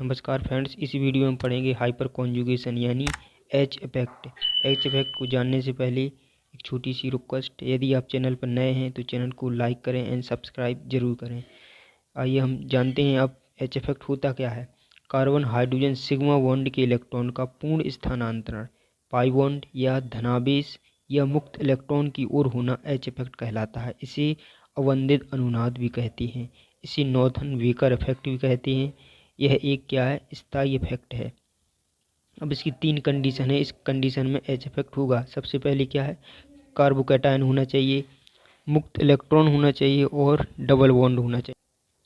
नमस्कार फ्रेंड्स, इस वीडियो में पढ़ेंगे हाइपर कॉन्जुगेशन यानी एच इफेक्ट। एच इफेक्ट को जानने से पहले एक छोटी सी रिक्वेस्ट, यदि आप चैनल पर नए हैं तो चैनल को लाइक करें एंड सब्सक्राइब जरूर करें। आइए हम जानते हैं अब एच इफेक्ट होता क्या है। कार्बन हाइड्रोजन सिग्मा बॉन्ड के इलेक्ट्रॉन का पूर्ण स्थानांतरण पाई बॉन्ड या धनावेश या मुक्त इलेक्ट्रॉन की ओर होना एच इफेक्ट कहलाता है। इसे अवंदित अनुनाद भी कहते हैं। इसे नॉर्थन वेकर इफेक्ट भी कहते हैं। यह एक क्या है, स्थायी इफेक्ट है। अब इसकी 3 कंडीशन है। इस कंडीशन में एच इफेक्ट होगा। सबसे पहले क्या है, कार्बोकैटायन होना चाहिए, मुक्त इलेक्ट्रॉन होना चाहिए और डबल बॉन्ड होना चाहिए।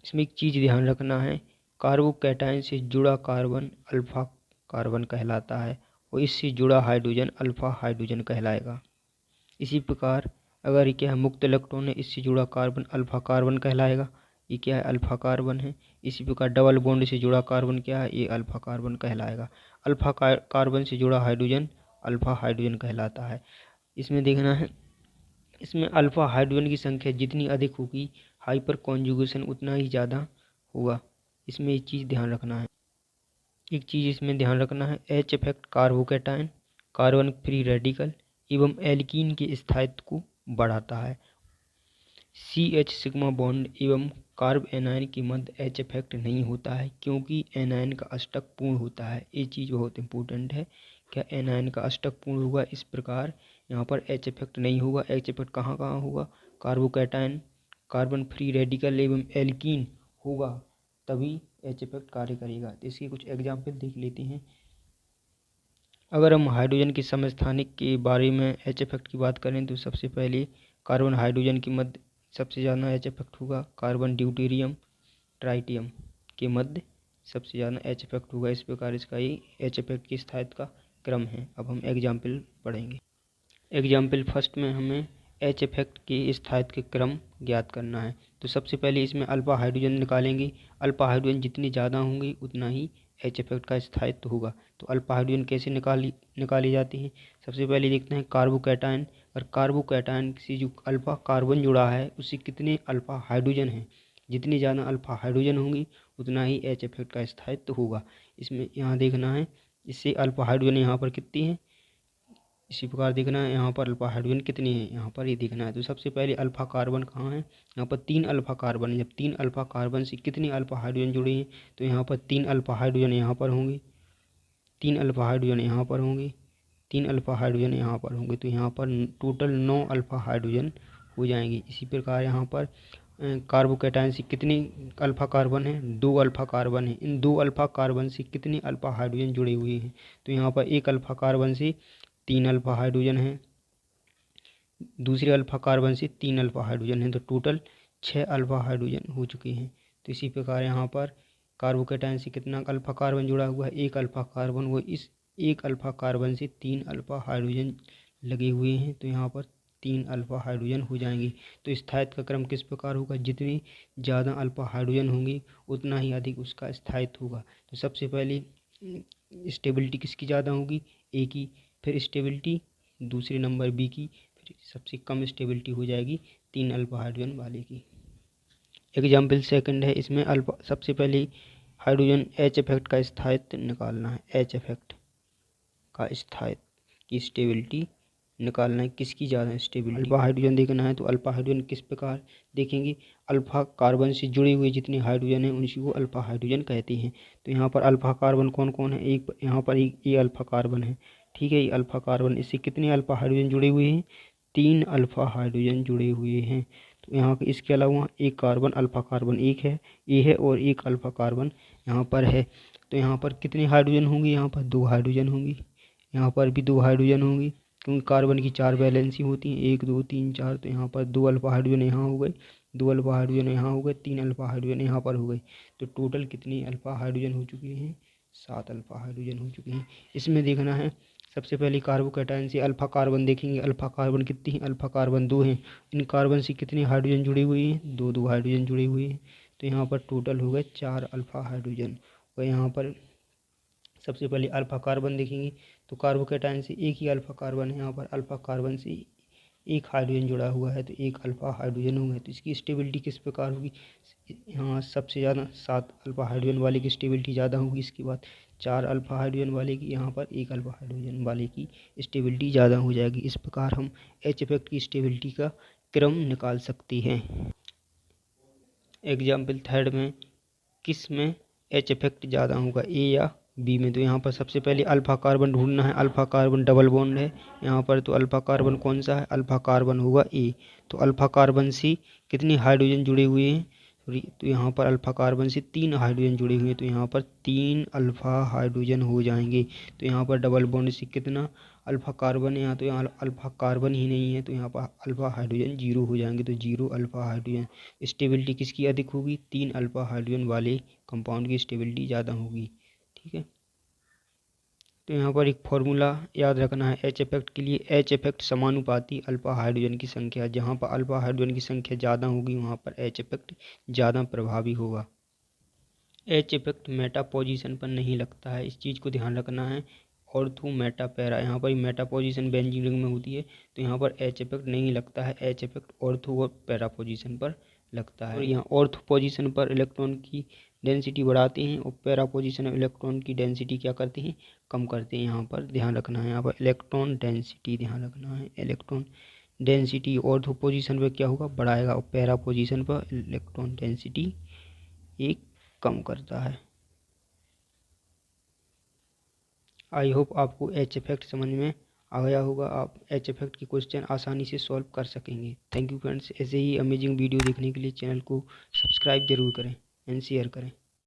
इसमें एक चीज़ ध्यान रखना है, कार्बोकैटायन से जुड़ा कार्बन अल्फा कार्बन कहलाता है और इससे जुड़ा हाइड्रोजन अल्फा हाइड्रोजन कहलाएगा। इसी प्रकार अगर ये क्या है, मुक्त इलेक्ट्रॉन है, इससे जुड़ा कार्बन अल्फा कार्बन कहलाएगा, ये क्या है, अल्फा कार्बन है। इसी प्रकार डबल बॉन्ड से जुड़ा कार्बन क्या है, ये अल्फा कार्बन कहलाएगा। अल्फा कार्बन से जुड़ा हाइड्रोजन अल्फा हाइड्रोजन कहलाता है। इसमें देखना है, इसमें अल्फा हाइड्रोजन की संख्या जितनी अधिक होगी, हाइपर कॉन्जुगेशन उतना ही ज़्यादा होगा। इसमें एक चीज़ ध्यान रखना है, एक चीज़ इसमें ध्यान रखना है, H effect carbocation, carbon free radical एवं एल्कीन के स्थायित्व को बढ़ाता है। सी एच सिग्मा बॉन्ड एवं कार्ब एनायन के मध्य एच इफेक्ट नहीं होता है, क्योंकि एनायन का अष्टक पूर्ण होता है। ये चीज़ बहुत इंपॉर्टेंट है, क्या एनायन का अष्टक पूर्ण होगा, इस प्रकार यहाँ पर एच इफेक्ट नहीं होगा। एच इफेक्ट कहाँ कहाँ होगा, कार्बोकैटायन, कार्बन फ्री रेडिकल एवं एल्कीन होगा, तभी एच इफेक्ट कार्य करेगा। तो इसके कुछ एग्जाम्पल देख लेते हैं। अगर हम हाइड्रोजन के समस्थानिक के बारे में एच इफेक्ट की बात करें तो सबसे पहले कार्बन हाइड्रोजन के मध्य सबसे ज़्यादा एच इफेक्ट होगा। कार्बन ड्यूटेरियम ट्राइटियम के मध्य सबसे ज़्यादा एच इफेक्ट होगा। इस प्रकार इसका ये एच इफेक्ट की स्थायित्व का क्रम है। अब हम एग्जाम्पल पढ़ेंगे। एग्जाम्पल फर्स्ट में हमें एच इफेक्ट के स्थायित्व के क्रम ज्ञात करना है। तो सबसे पहले इसमें अल्फा हाइड्रोजन निकालेंगे। अल्फा हाइड्रोजन जितनी ज़्यादा होंगी उतना ही एच इफेक्ट का स्थायित्व होगा। तो अल्फा हाइड्रोजन कैसे निकाली जाती है, सबसे पहले देखते हैं कार्बोकैटायन। और कार्बोकैटायन से जो अल्फा कार्बन जुड़ा है उससे कितने अल्फा हाइड्रोजन हैं, जितनी ज़्यादा अल्फा हाइड्रोजन होंगी उतना ही एच इफेक्ट का स्थायित्व होगा। इसमें यहाँ देखना है, इससे अल्फा हाइड्रोजन यहाँ पर कितनी है, इसी प्रकार देखना है यहाँ पर अल्फा हाइड्रोजन कितनी है, यहाँ पर ये देखना है। तो सबसे पहले अल्फा कार्बन कहाँ है, यहाँ पर 3 अल्फा कार्बन है। जब 3 अल्फा कार्बन से कितनी अल्फा हाइड्रोजन जुड़े हैं, तो यहाँ पर 3 अल्फा हाइड्रोजन यहाँ पर होंगे, 3 अल्फा हाइड्रोजन यहाँ पर होंगे, 3 अल्फा हाइड्रोजन यहाँ पर होंगे। तो यहाँ पर टोटल 9 अल्फा हाइड्रोजन हो जाएंगे। इसी प्रकार यहाँ पर कार्बोकैटायन से कितनी अल्फा कार्बन है, 2 अल्फा कार्बन है। इन 2 अल्फा कार्बन से कितने अल्फा हाइड्रोजन जुड़े हुए हैं, तो यहाँ पर 1 अल्फा कार्बन से 3 अल्फा हाइड्रोजन है, दूसरे अल्फा कार्बन से 3 अल्फा हाइड्रोजन है, तो टोटल 6 अल्फा हाइड्रोजन हो चुके हैं। तो इसी प्रकार यहाँ पर कार्बोकैटायन से कितना अल्फा कार्बन जुड़ा हुआ है, 1 अल्फा कार्बन, वो इस 1 अल्फा कार्बन से 3 अल्फा हाइड्रोजन लगे हुए हैं, तो यहाँ पर 3 अल्फा हाइड्रोजन हो जाएंगे। तो स्थायित्व का क्रम किस प्रकार होगा, जितनी ज़्यादा अल्फा हाइड्रोजन होंगी उतना ही अधिक उसका स्थायित्व होगा। तो सबसे पहले स्टेबिलिटी किसकी ज़्यादा होगी, ए की, फिर स्टेबिलिटी दूसरे नंबर बी की, फिर सबसे कम स्टेबिलिटी हो जाएगी 3 अल्फा हाइड्रोजन वाले की। एग्जाम्पल सेकंड है, इसमें अल्फा सबसे पहले हाइड्रोजन एच इफेक्ट का स्थायित्व निकालना है। एच इफेक्ट का स्थायित्व की स्टेबिलिटी निकालना है, किसकी ज़्यादा स्टेबिलिटी। अल्फा हाइड्रोजन देखना है, तो अल्फा हाइड्रोजन किस प्रकार देखेंगे, अल्फा कार्बन से जुड़े हुए जितने हाइड्रोजन हैं उसी को अल्फा हाइड्रोजन कहते हैं। तो यहाँ पर अल्फा कार्बन कौन कौन है, एक यहाँ पर ये अल्फा कार्बन है, ठीक है, ये अल्फा कार्बन, इससे कितने अल्फा हाइड्रोजन जुड़े हुए हैं, 3 अल्फा हाइड्रोजन जुड़े हुए हैं। तो यहाँ इसके अलावा एक कार्बन अल्फा कार्बन एक है, ये है, और एक अल्फा कार्बन यहाँ पर है। तो यहाँ पर कितने हाइड्रोजन होंगे, यहाँ पर 2 हाइड्रोजन होंगी, यहाँ पर भी 2 हाइड्रोजन होंगी, क्योंकि कार्बन की 4 वैलेंसी होती हैं, 1 2 3 4। तो यहाँ पर 2 अल्फा हाइड्रोजन यहाँ हो गए, 2 अल्फा हाइड्रोजन यहाँ हो गए, 3 अल्फा हाइड्रोजन यहाँ पर हो गए। तो टोटल कितनी अल्फा हाइड्रोजन हो चुके हैं, 7 अल्फा हाइड्रोजन हो चुके हैं। इसमें देखना है, सबसे पहले कार्बोकैटायन से अल्फा कार्बन देखेंगे। अल्फा कार्बन कितनी है, अल्फा कार्बन 2 हैं। इन कार्बन से कितने हाइड्रोजन जुड़े हुए हैं, 2 हाइड्रोजन जुड़े हुए हैं। तो यहाँ पर टोटल हो गए 4 अल्फा हाइड्रोजन। और यहाँ पर सबसे पहले अल्फा कार्बन देखेंगे, तो कार्बोकैटायन से एक ही अल्फा कार्बन है, यहाँ पर अल्फा कार्बन से एक हाइड्रोजन जुड़ा हुआ है तो एक अल्फा हाइड्रोजन होंगे, तो इसकी स्टेबिलिटी किस प्रकार होगी। यहाँ सबसे ज़्यादा 7 अल्फा हाइड्रोजन वाले की स्टेबिलिटी ज़्यादा होगी, इसके बाद 4 अल्फा हाइड्रोजन वाले की, यहाँ पर 1 अल्फा हाइड्रोजन वाले की स्टेबिलिटी ज़्यादा हो जाएगी। इस प्रकार हम एच इफेक्ट की स्टेबिलिटी का क्रम निकाल सकते हैं। एग्जाम्पल थर्ड में किस में एच इफेक्ट ज़्यादा होगा, ए या बी में। तो यहाँ पर सबसे पहले अल्फा कार्बन ढूंढना है। अल्फा कार्बन डबल बॉन्ड है यहाँ पर, तो अल्फा कार्बन कौन सा है, अल्फा कार्बन होगा ए। तो अल्फा कार्बन से कितने हाइड्रोजन जुड़े हुए हैं, तो यहाँ पर अल्फा कार्बन से 3 हाइड्रोजन जुड़े हुए हैं, तो यहाँ पर 3 अल्फा हाइड्रोजन हो जाएंगे। तो यहाँ पर डबल बॉन्ड से कितना अल्फा कार्बन है, यहाँ तो यहाँ अल्फा कार्बन ही नहीं है, तो यहाँ पर अल्फा हाइड्रोजन 0 हो जाएंगे, तो 0 अल्फा हाइड्रोजन। स्टेबिलिटी किसकी अधिक होगी, 3 अल्फा हाइड्रोजन वाले कंपाउंड की स्टेबिलिटी ज़्यादा होगी। ठीक है, तो यहाँ पर एक फॉर्मूला याद रखना है एच इफेक्ट के लिए। एच इफेक्ट समानुपाती अल्फा हाइड्रोजन की संख्या, जहाँ पर अल्फा हाइड्रोजन की संख्या ज़्यादा होगी वहाँ पर एच इफेक्ट ज़्यादा प्रभावी होगा। एच इफेक्ट मेटा पोजीशन पर नहीं लगता है, इस चीज़ को ध्यान रखना है। ऑर्थो मेटा पैरा, यहाँ पर मेटा पोजीशन बेंजीन रिंग में होती है, तो यहाँ पर एच इफेक्ट नहीं लगता है। एच इफेक्ट ऑर्थो और पैरा पोजीशन पर लगता है। और यहाँ ऑर्थो पोजीशन पर इलेक्ट्रॉन की डेंसिटी बढ़ाते हैं और पैरा पोजीशन में इलेक्ट्रॉन की डेंसिटी क्या करते हैं, कम करते हैं। यहाँ पर ध्यान रखना है, यहाँ पर इलेक्ट्रॉन डेंसिटी ध्यान रखना है। इलेक्ट्रॉन डेंसिटी ऑर्थो पोजीशन पर क्या होगा, बढ़ाएगा, और पैरा पोजीशन पर इलेक्ट्रॉन डेंसिटी एक कम करता है। आई होप आपको एच इफेक्ट समझ में आ गया होगा, आप एच इफेक्ट की क्वेश्चन आसानी से सॉल्व कर सकेंगे। थैंक यू फ्रेंड्स, ऐसे ही अमेजिंग वीडियो देखने के लिए चैनल को सब्सक्राइब जरूर करें एंड शेयर करें।